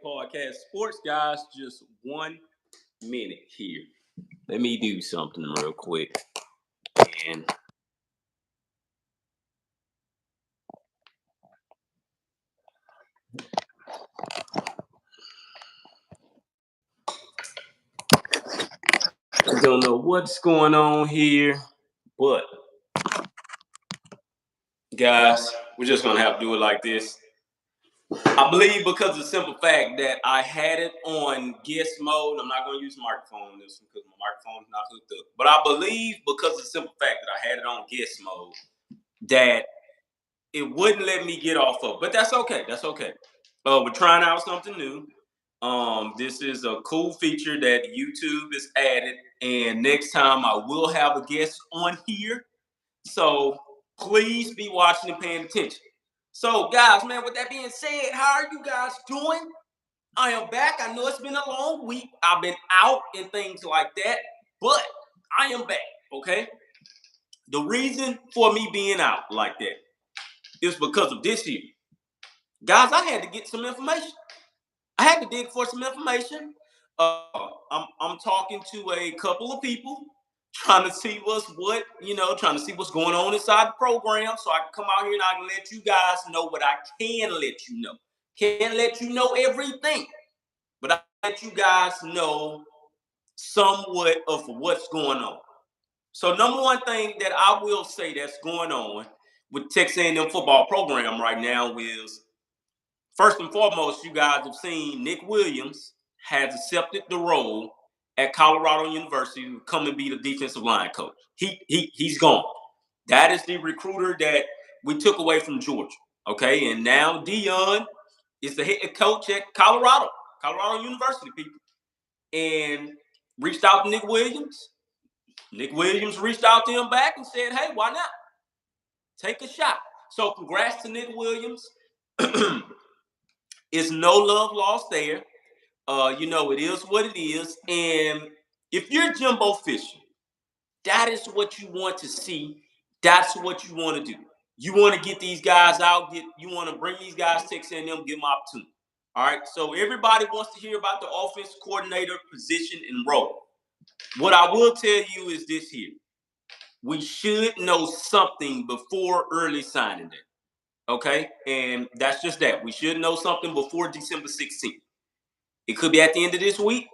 Podcast Sports, guys. Just 1 minute here. Let me do something real quick. And I don't know what's going on here, but guys, we're just gonna have to do it like this. I believe because of the simple fact that I had it on guest mode. I'm not gonna use microphone on this one because my microphone is not hooked up. But I believe because of the simple fact that I had it on guest mode that it wouldn't let me get off of. But that's okay. That's okay. We're trying out something new. This is a cool feature that YouTube has added, and next time I will have a guest on here. So please be watching and paying attention. So, guys, man, with that being said, how are you guys doing? I am back. I know it's been a long week. I've been out and things like that, but I am back, okay? The reason for me being out like that is because of this here. Guys, I had to get some information. I had to dig for some information. I'm talking to a couple of people, trying to see trying to see what's going on inside the program, so I can come out here and I can let you guys know what I can let you know. Can't let you know everything, but I let you guys know somewhat of what's going on. So, number one thing that I will say that's going on with Texas A&M football program right now is, first and foremost, you guys have seen Nick Williams has accepted the role at Colorado University to come and be the defensive line coach. He's gone. That is the recruiter that we took away from Georgia. Okay, and now Dion is the head coach at Colorado University, people, and reached out to Nick Williams. Nick Williams reached out to him back and said, "Hey, why not? Take a shot." So, congrats to Nick Williams. It's no love lost there. It is what it is. And if you're Jimbo Fisher, that is what you want to see. That's what you want to do. You want to get these guys out. You want to bring these guys to Texas A&M, give them opportunity. All right. So everybody wants to hear about the offensive coordinator position and role. What I will tell you is this here: we should know something before early signing day. Okay, and that's just that. We should know something before December 16th. It could be at the end of this week.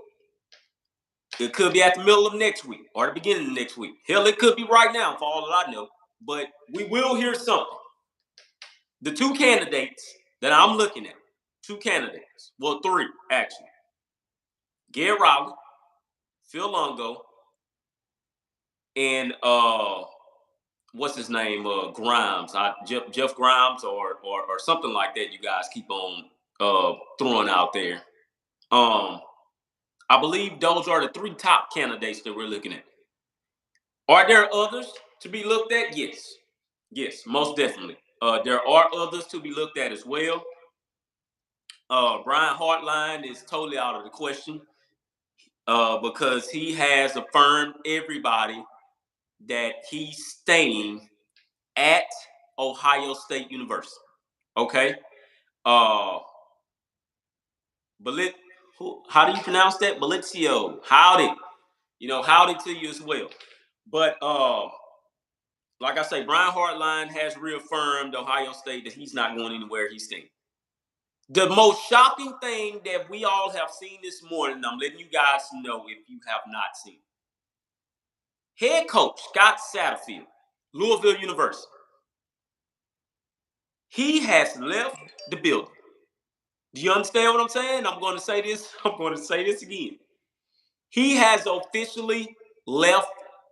It could be at the middle of next week or the beginning of next week. Hell, it could be right now for all that I know. But we will hear something. The two candidates that I'm looking at, three actually. Garrett Riley, Phil Longo, and what's his name? Grimes. Jeff Grimes or something like that. You guys keep on throwing out there. I believe those are the three top candidates that we're looking at. Are there others to be looked at? Yes. Yes, most definitely. There are others to be looked at as well. Brian Hartline is totally out of the question because he has affirmed everybody that he's staying at Ohio State University. Okay? How do you pronounce that? Belizio. Howdy. Howdy to you as well. But like I say, Brian Hartline has reaffirmed Ohio State that he's not going anywhere. He's staying. The most shocking thing that we all have seen this morning, I'm letting you guys know if you have not seen. Head coach Scott Satterfield, Louisville University. He has left the building. Do you understand what I'm saying? I'm going to say this. I'm going to say this again. He has officially left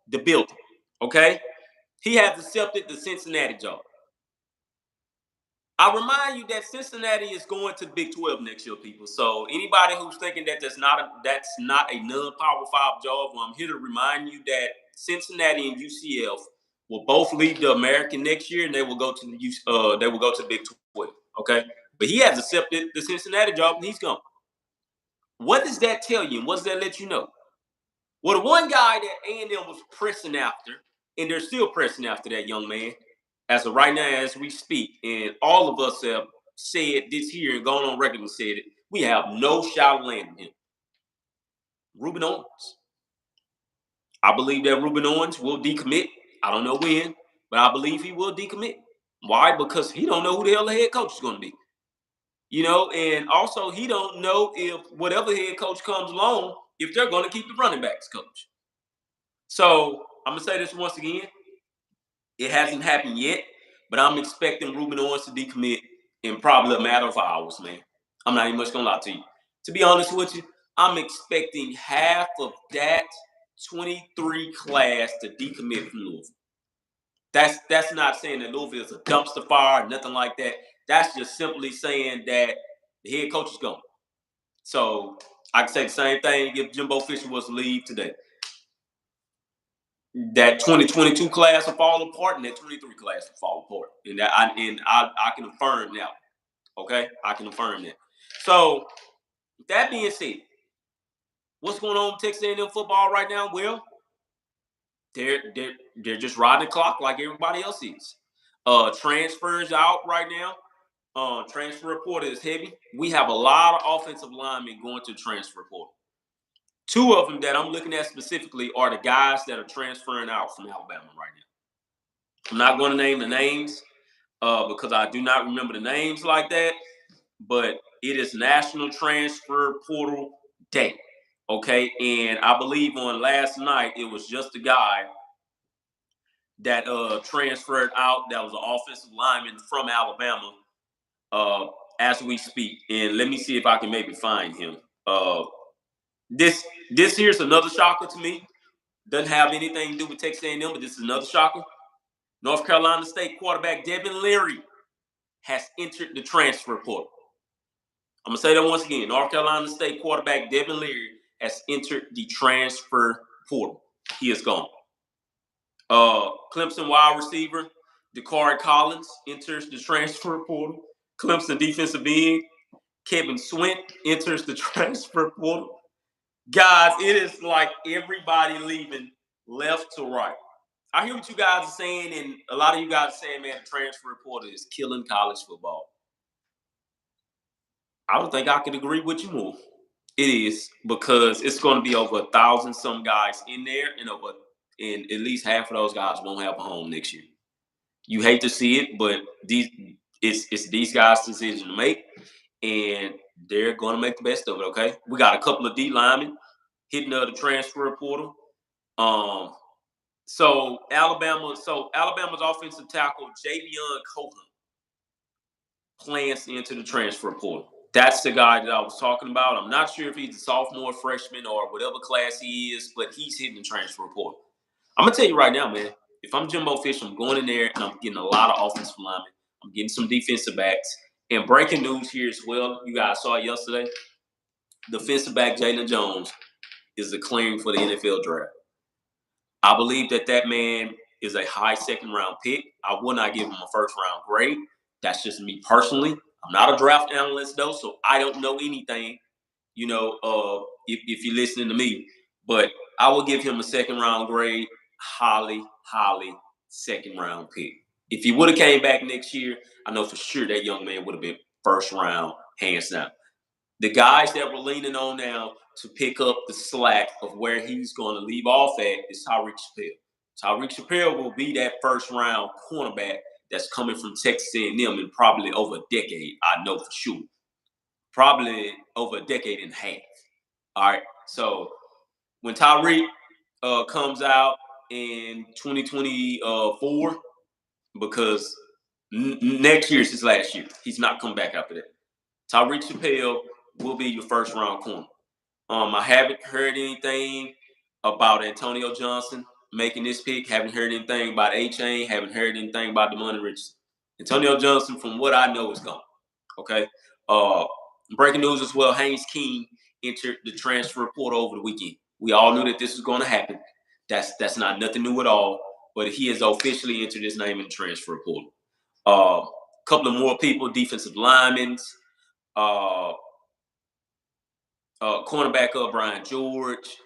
the building. Okay? He has accepted the Cincinnati job. I remind you that Cincinnati is going to the Big 12 next year, people. So anybody who's thinking that that's not a non-Power 5 job, well, I'm here to remind you that Cincinnati and UCF will both leave the American next year, and they will go to the Big 12. Okay, but he has accepted the Cincinnati job, and he's gone. What does that tell you? And what does that let you know? Well, the one guy that A&M was pressing after, and they're still pressing after that young man, as of right now, as we speak, and all of us have said this here and gone on record and said it, We have no shot of landing him. Ruben Owens. I believe that Ruben Owens will decommit. I don't know when, but I believe he will decommit. Why? Because he don't know who the hell the head coach is going to be. And also he don't know if whatever head coach comes along, if they're going to keep the running backs coach. So I'm gonna say this once again. It hasn't happened yet, but I'm expecting Ruben Owens to decommit in probably a matter of hours, man. I'm not even much gonna lie to you. To be honest with you, I'm expecting half of that 23 class to decommit from Louisville. That's not saying that Louisville is a dumpster fire or nothing like that. That's just simply saying that the head coach is gone. So I can say the same thing if Jimbo Fisher was to leave today. That 2022 class will fall apart, and that 23 class will fall apart. And I can affirm that. Okay, I can affirm that. So that being said, what's going on with Texas A&M football right now? Well, they're just riding the clock like everybody else is. Transfers out right now. Transfer portal is heavy. We have a lot of offensive linemen going to transfer portal. Two of them that I'm looking at specifically are the guys that are transferring out from Alabama right now. I'm not going to name the names because I do not remember the names like that, but it is National Transfer Portal Day. Okay, and I believe on last night it was just a guy that transferred out that was an offensive lineman from Alabama as we speak. And let me see if I can maybe find him. This here's another shocker to me. Doesn't have anything to do with Texas A&M, but this is another shocker. North Carolina State quarterback Devin Leary has entered the transfer portal. I'm going to say that once again. North Carolina State quarterback Devin Leary has entered the transfer portal. He is gone. Clemson wide receiver Dakari Collins enters the transfer portal. Clemson defensive end Kevin Swint enters the transfer portal. Guys, it is like everybody leaving left to right. I hear what you guys are saying, and a lot of you guys are saying, man, the transfer portal is killing college football. I don't think I could agree with you more. It is because it's going to be over 1,000 some guys in there, and at least half of those guys won't have a home next year. You hate to see it, but it's these guys' decision to make, and they're going to make the best of it. Okay, we got a couple of D linemen hitting the transfer portal. So Alabama's offensive tackle Javion Cohen plans to enter the transfer portal. That's the guy that I was talking about. I'm not sure if he's a sophomore, freshman, or whatever class he is, but he's hitting the transfer portal. I'm gonna tell you right now, man. If I'm Jimbo Fisher, I'm going in there and I'm getting a lot of offensive linemen. I'm getting some defensive backs. And breaking news here as well. You guys saw it yesterday. Defensive back Jalen Jones is declaring for the NFL draft. I believe that man is a high second round pick. I will not give him a first round grade. That's just me personally. I'm not a draft analyst though, so I don't know anything. If you're listening to me, but I will give him a second round grade. Highly second round pick. If he would have came back next year, I know for sure that young man would have been first round, hands down. The guys that we're leaning on now to pick up the slack of where he's going to leave off at is Tyreek Chappelle. Tyreek Chappelle will be that first round cornerback that's coming from Texas A&M in probably over a decade. I know for sure. Probably over a decade and a half. All right. So when Tyreek comes out in 2024, because next year is his last year. He's not coming back after that. Tyreek Chappelle will be your first round corner. I haven't heard anything about Antonio Johnson making this pick. Haven't heard anything about A-Chain. Haven't heard anything about Demond Richardson. Antonio Johnson, from what I know, is gone. Okay. Breaking news as well. Haynes King entered the transfer portal over the weekend. We all knew that this was going to happen. That's not nothing new at all. But he has officially entered his name in the transfer portal. A couple of more people, defensive linemen. Cornerback Brian George,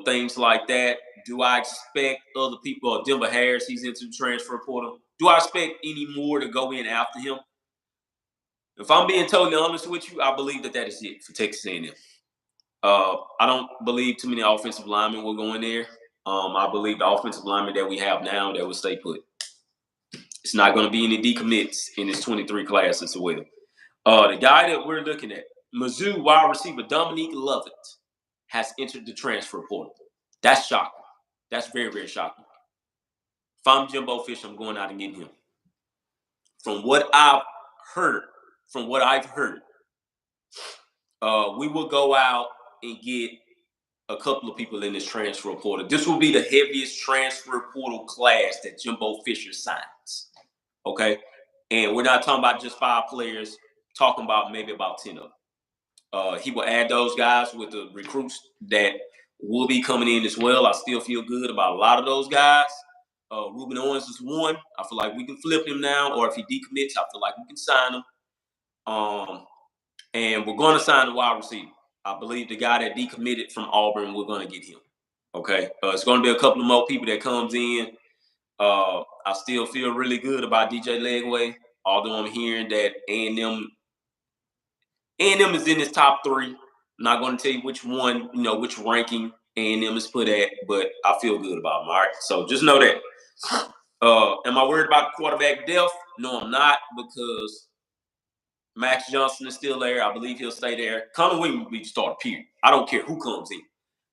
things like that. Do I expect other people, Denver Harris, he's into the transfer portal? Do I expect any more to go in after him? If I'm being totally honest with you, I believe that is it for Texas A&M. I don't believe too many offensive linemen will go in there. I believe the offensive linemen that we have now that will stay put. It's not going to be any decommits in this 23 class as well. The guy that we're looking at, Mizzou wide receiver Dominique Lovett, has entered the transfer portal. That's shocking. That's very, very shocking. If I'm Jimbo Fisher, I'm going out and getting him. From what I've heard, we will go out and get a couple of people in this transfer portal. This will be the heaviest transfer portal class that Jimbo Fisher signs. Okay? And we're not talking about just 5 players, talking about maybe about 10 of them. He will add those guys with the recruits that will be coming in as well. I still feel good about a lot of those guys. Ruben Owens is one. I feel like we can flip him now, or if he decommits, I feel like we can sign him. And we're going to sign the wide receiver. I believe the guy that decommitted from Auburn, we're going to get him. Okay, it's going to be a couple of more people that comes in. I still feel really good about DJ Legway, although I'm hearing that A&M is in his top 3. I'm not going to tell you which one, which ranking A&M is put at, but I feel good about him. All right, so just know that. Am I worried about quarterback depth? No, I'm not, because Max Johnson is still there. I believe he'll stay there. Connor Wingman will be the starter, period. I don't care who comes in.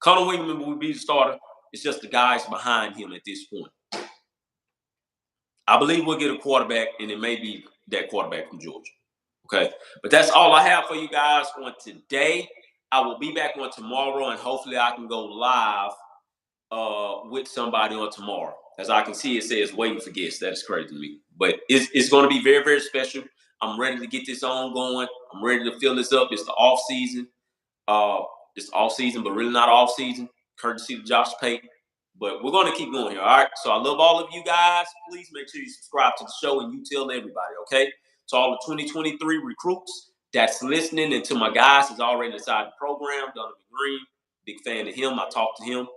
Connor Wingman will be the starter. It's just the guys behind him at this point. I believe we'll get a quarterback, and it may be that quarterback from Georgia. Okay? But that's all I have for you guys on today. I will be back on tomorrow, and hopefully I can go live with somebody on tomorrow. As I can see, it says waiting for guests. That is crazy to me. But it's going to be very, very special. I'm ready to get this on going. I'm ready to fill this up. It's the off season. It's off season, but really not off season. Courtesy of Josh Payton. But we're going to keep going here. All right. So I love all of you guys. Please make sure you subscribe to the show and you tell everybody. Okay. To all the 2023 recruits that's listening, and to my guys that's already inside the program, Donovan Green, big fan of him. I talked to him.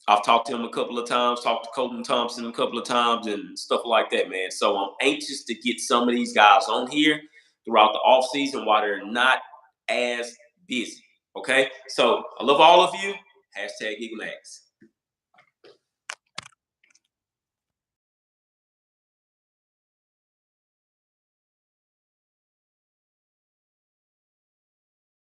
I've talked to him a couple of times, talked to Colton Thompson a couple of times and stuff like that, man. So I'm anxious to get some of these guys on here throughout the offseason while they're not as busy, okay? So I love all of you. #GigMax.